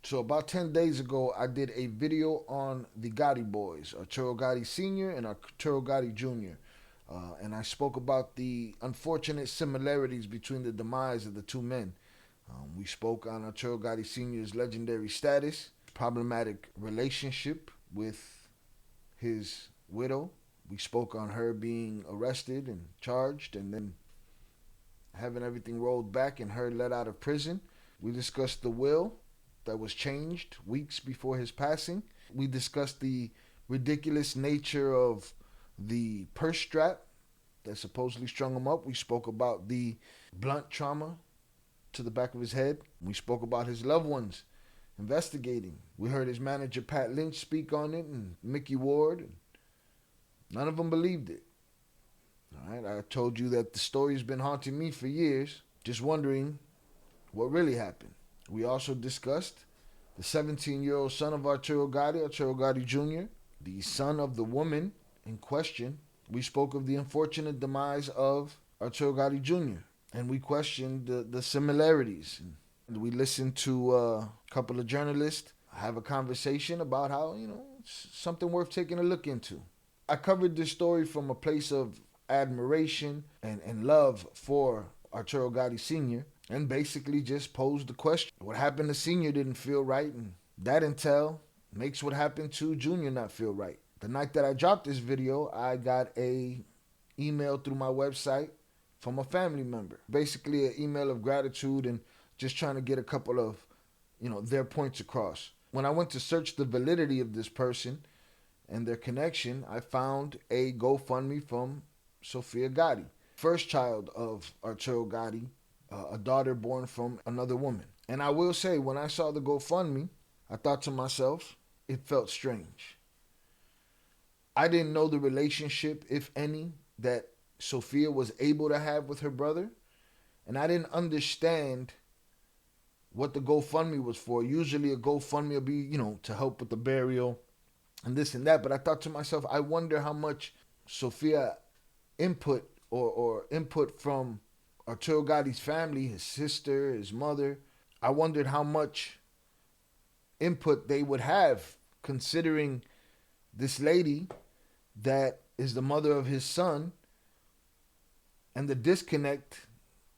So about 10 days ago, I did a video on the Gatti boys, Arturo Gatti Sr. and Arturo Gatti Jr. And I spoke about the unfortunate similarities between the demise of the two men. We spoke on Arturo Gatti Sr.'s legendary status, problematic relationship with his widow. We spoke on her being arrested and charged and then having everything rolled back and her let out of prison. We discussed the will that was changed weeks before his passing. We discussed the ridiculous nature of the purse strap that supposedly strung him up. We spoke about the blunt trauma to the back of his head. We spoke about his loved ones investigating. We heard his manager Pat Lynch speak on it and Mickey Ward. None of them believed it. All right, I told you that the story's been haunting me for years, just wondering what really happened. We also discussed the 17-year-old son of Arturo Gatti, Arturo Gatti Jr., the son of the woman in question. We spoke of the unfortunate demise of Arturo Gatti Jr., and we questioned the similarities. And we listened to a couple of journalists have a conversation about how, it's something worth taking a look into. I covered this story from a place of admiration and love for Arturo Gatti Sr., and basically just posed the question. What happened to Sr. didn't feel right, and that intel makes what happened to Jr. not feel right. The night that I dropped this video, I got a email through my website from a family member. Basically an email of gratitude and just trying to get a couple of, their points across. When I went to search the validity of this person and their connection, I found a GoFundMe from Sofia Gatti, first child of Arturo Gatti, a daughter born from another woman. And I will say, when I saw the GoFundMe, I thought to myself, it felt strange. I didn't know the relationship, if any, that Sofia was able to have with her brother. And I didn't understand what the GoFundMe was for. Usually a GoFundMe will be, to help with the burial and this and that. But I thought to myself, I wonder how much Sofia input or input from Arturo Gatti's family, his sister, his mother. I wondered how much input they would have, considering this lady that is the mother of his son, and the disconnect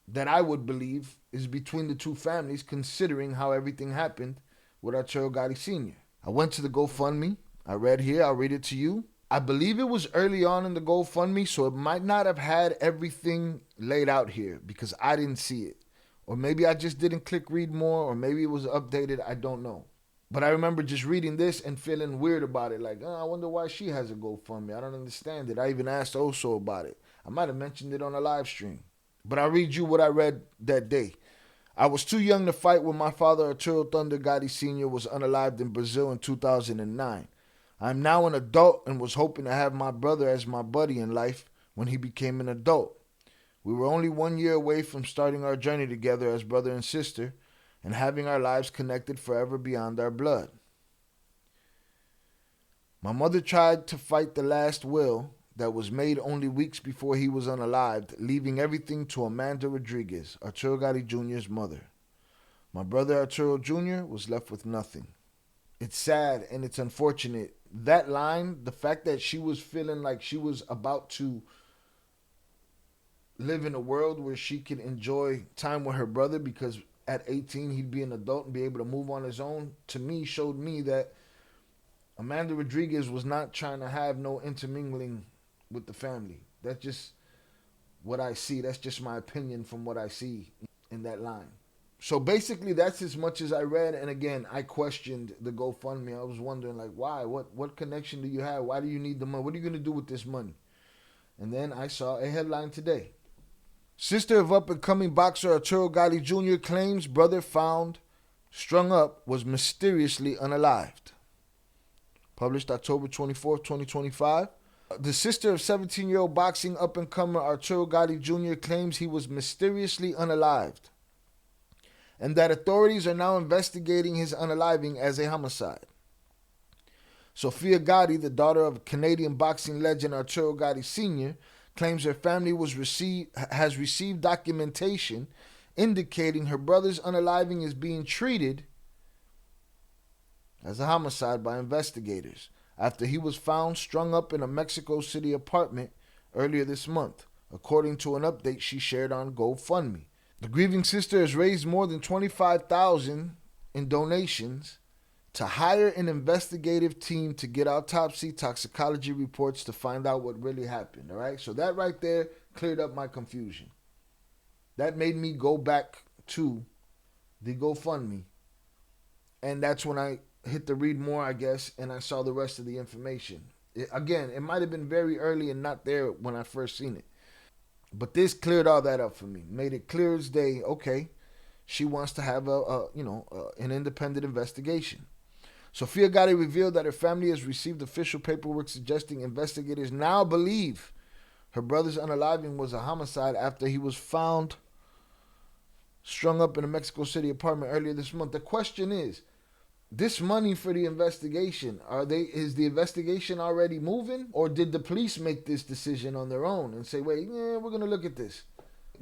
that I would believe is between the two families, considering how everything happened with Arturo Gatti Sr. I went to the GoFundMe. I read here. I'll read it to you. I believe it was early on in the GoFundMe, so it might not have had everything laid out here because I didn't see it. Or maybe I just didn't click read more, or maybe it was updated. I don't know. But I remember just reading this and feeling weird about it. Like, I wonder why she has a GoFundMe. I don't understand it. I even asked Oso about it. I might have mentioned it on a live stream. But I'll read you what I read that day. I was too young to fight when my father, Arturo Thunder Gatti Sr., was unalived in Brazil in 2009. I'm now an adult and was hoping to have my brother as my buddy in life when he became an adult. We were only 1 year away from starting our journey together as brother and sister and having our lives connected forever beyond our blood. My mother tried to fight the last will that was made only weeks before he was unalived, leaving everything to Amanda Rodriguez, Arturo Gatti Jr.'s mother. My brother Arturo Jr. was left with nothing. It's sad and it's unfortunate. That line, the fact that she was feeling like she was about to live in a world where she could enjoy time with her brother because at 18 he'd be an adult and be able to move on his own, to me showed me that Amanda Rodriguez was not trying to have no intermingling with the family. That's just what I see. That's just my opinion from what I see in that line. So basically, that's as much as I read. And again, I questioned the GoFundMe. I was wondering, like, why? What connection do you have? Why do you need the money? What are you going to do with this money? And then I saw a headline today. Sister of up-and-coming boxer Arturo Gatti Jr. claims brother found strung up was mysteriously unalived. Published October 24, 2025. The sister of 17-year-old boxing up-and-comer Arturo Gatti Jr. claims he was mysteriously unalived, and that authorities are now investigating his unaliving as a homicide. Sofia Gatti, the daughter of Canadian boxing legend Arturo Gatti Sr., claims her family has received documentation indicating her brother's unaliving is being treated as a homicide by investigators after he was found strung up in a Mexico City apartment earlier this month, according to an update she shared on GoFundMe. The grieving sister has raised more than $25,000 in donations to hire an investigative team to get autopsy toxicology reports to find out what really happened. All right, so that right there cleared up my confusion. That made me go back to the GoFundMe, and that's when I hit the read more, I guess, and I saw the rest of the information. It might have been very early and not there when I first seen it, but this cleared all that up for me, made it clear as day. Okay, she wants to have an independent investigation. Sofia Gatti revealed that her family has received official paperwork suggesting investigators now believe her brother's unaliving was a homicide after he was found strung up in a Mexico City apartment earlier this month. The question is, this money for the investigation, is the investigation already moving, or did the police make this decision on their own and say, wait, we're going to look at this?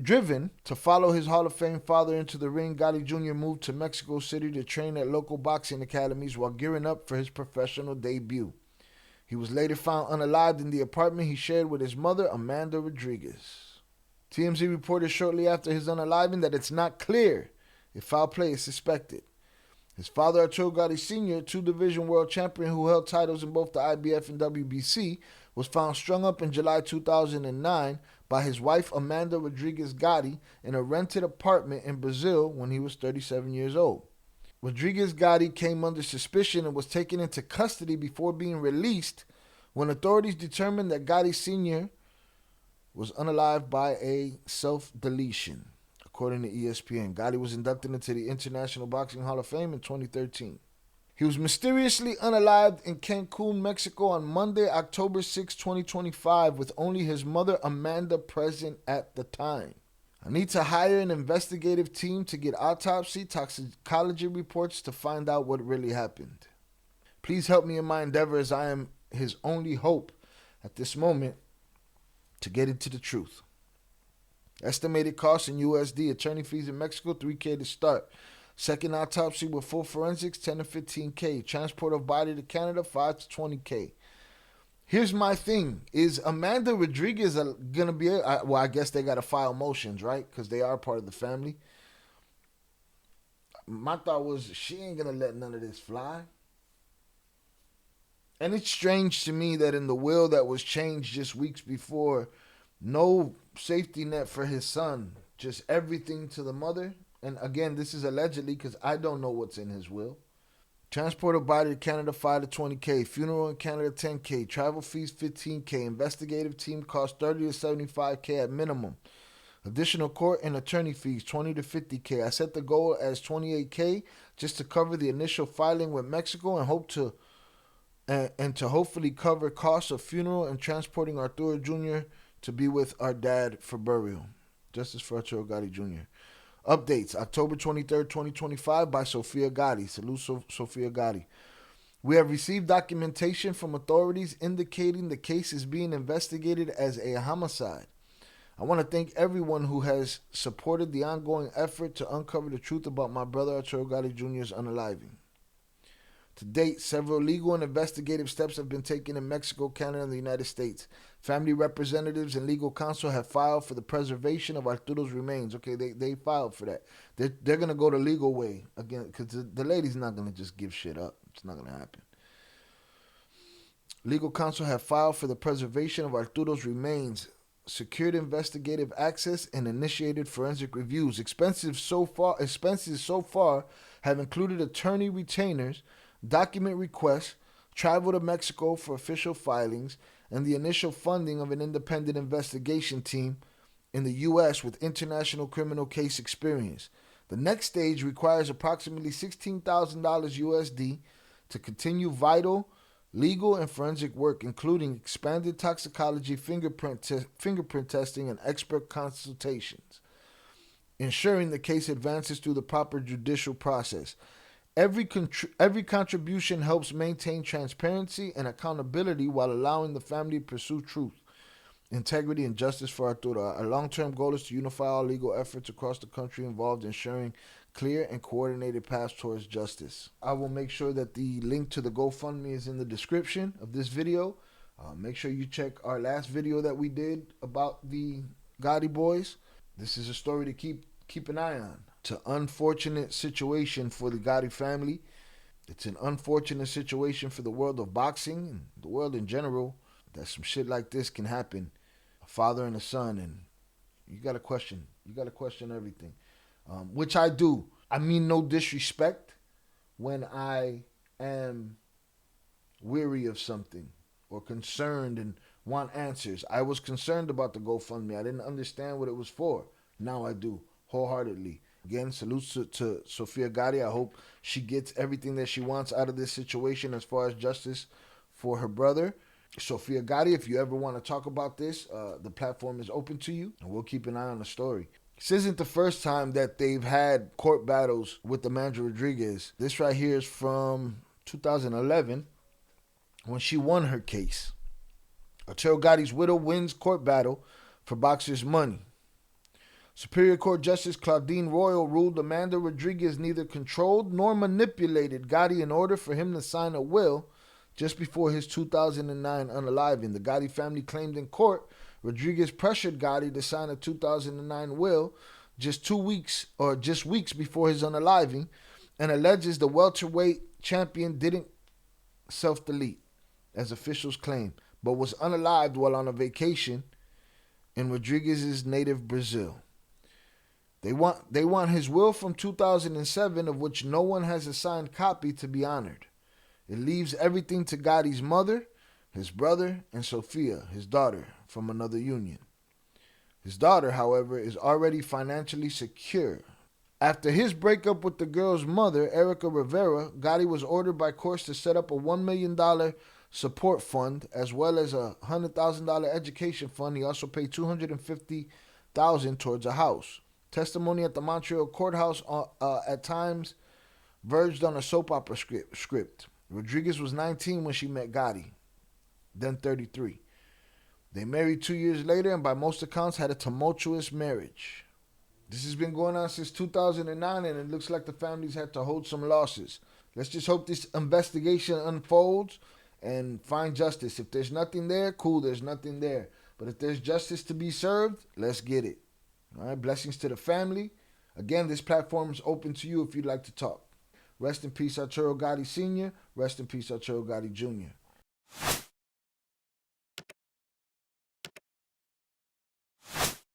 Driven to follow his Hall of Fame father into the ring, Gatti Jr. moved to Mexico City to train at local boxing academies while gearing up for his professional debut. He was later found unalived in the apartment he shared with his mother, Amanda Rodriguez. TMZ reported shortly after his unaliving that it's not clear if foul play is suspected. His father, Arturo Gatti Sr., two-division world champion who held titles in both the IBF and WBC, was found strung up in July 2009 by his wife, Amanda Rodriguez Gatti, in a rented apartment in Brazil when he was 37 years old. Rodriguez Gatti came under suspicion and was taken into custody before being released when authorities determined that Gatti Sr. was unalived by a self-deletion. According to ESPN, Gatti was inducted into the International Boxing Hall of Fame in 2013. He was mysteriously unalived in Cancun, Mexico on Monday, October 6, 2025, with only his mother, Amanda, present at the time. I need to hire an investigative team to get autopsy toxicology reports to find out what really happened. Please help me in my endeavor, as I am his only hope at this moment to get into the truth. Estimated costs in USD: attorney fees in Mexico, $3,000 to start. Second autopsy with full forensics, $10,000 to $15,000. Transport of body to Canada, $5,000 to $20,000. Here's my thing: is Amanda Rodriguez gonna be? Well, I guess they gotta file motions, right? Because they are part of the family. My thought was she ain't gonna let none of this fly. And it's strange to me that in the will that was changed just weeks before, no safety net for his son, just everything to the mother. And again, this is allegedly because I don't know what's in his will. Transport of body to Canada, $5,000 to $20,000. Funeral in Canada, $10,000. Travel fees, $15,000. Investigative team cost $30,000 to $75,000 at minimum. Additional court and attorney fees, $20,000 to $50,000. I set the goal as $28,000 just to cover the initial filing with Mexico and hope to hopefully cover costs of funeral and transporting Arturo Jr. to be with our dad for burial. Justice for Arturo Gatti Jr. Updates: October 23rd, 2025 by Sofia Gatti. Salute, Sofia Gatti. We have received documentation from authorities indicating the case is being investigated as a homicide. I want to thank everyone who has supported the ongoing effort to uncover the truth about my brother Arturo Gatti Jr.'s unaliving. To date, several legal and investigative steps have been taken in Mexico, Canada, and the United States. Family representatives and legal counsel have filed for the preservation of Arturo's remains. Okay, they filed for that. They're going to go the legal way again, because the lady's not going to just give shit up. It's not going to happen. Legal counsel have filed for the preservation of Arturo's remains, secured investigative access, and initiated forensic reviews. Expenses so far have included attorney retainers, document requests, travel to Mexico for official filings, and the initial funding of an independent investigation team in the U.S. with international criminal case experience. The next stage requires approximately $16,000 USD to continue vital, legal, and forensic work, including expanded toxicology, fingerprint testing, and expert consultations, ensuring the case advances through the proper judicial process. Every contribution helps maintain transparency and accountability while allowing the family to pursue truth. integrity, and justice for Arturo. Our long-term goal is to unify all legal efforts across the country involved in ensuring clear and coordinated paths towards justice. I will make sure that the link to the GoFundMe is in the description of this video. Make sure you check our last video that we did about the Gatti boys. This is a story to keep an eye on. It's an unfortunate situation for the Gatti family. It's an unfortunate situation for the world of boxing and the world in general, that some shit like this can happen. A father and a son, and you gotta question everything. Which I do. I mean no disrespect when I am weary of something or concerned and want answers. I was concerned about the GoFundMe. I didn't understand what it was for. Now I do, wholeheartedly. Again, salutes to Sofia Gatti. I hope she gets everything that she wants out of this situation as far as justice for her brother. Sofia Gatti, if you ever want to talk about this, the platform is open to you, and we'll keep an eye on the story. This isn't the first time that they've had court battles with Amanda Rodriguez. This right here is from 2011, when she won her case. Arturo Gatti's widow wins court battle for boxer's money. Superior Court Justice Claudine Royal ruled Amanda Rodriguez neither controlled nor manipulated Gatti in order for him to sign a will just before his 2009 unaliving. The Gatti family claimed in court Rodriguez pressured Gatti to sign a 2009 will just weeks before his unaliving, and alleges the welterweight champion didn't self-delete, as officials claim, but was unalived while on a vacation in Rodriguez's native Brazil. They want his will from 2007, of which no one has a signed copy, to be honored. It leaves everything to Gatti's mother, his brother, and Sofia, his daughter, from another union. His daughter, however, is already financially secure. After his breakup with the girl's mother, Erica Rivera, Gatti was ordered by courts to set up a $1 million support fund as well as a $100,000 education fund. He also paid $250,000 towards a house. Testimony at the Montreal courthouse at times verged on a soap opera script. Rodriguez was 19 when she met Gatti, then 33. They married 2 years later and by most accounts had a tumultuous marriage. This has been going on since 2009, and it looks like the families had to hold some losses. Let's just hope this investigation unfolds and find justice. If there's nothing there, cool, there's nothing there. But if there's justice to be served, let's get it. All right, blessings to the family. Again, this platform is open to you if you'd like to talk. Rest in peace, Arturo Gatti Sr. Rest in peace, Arturo Gatti Jr.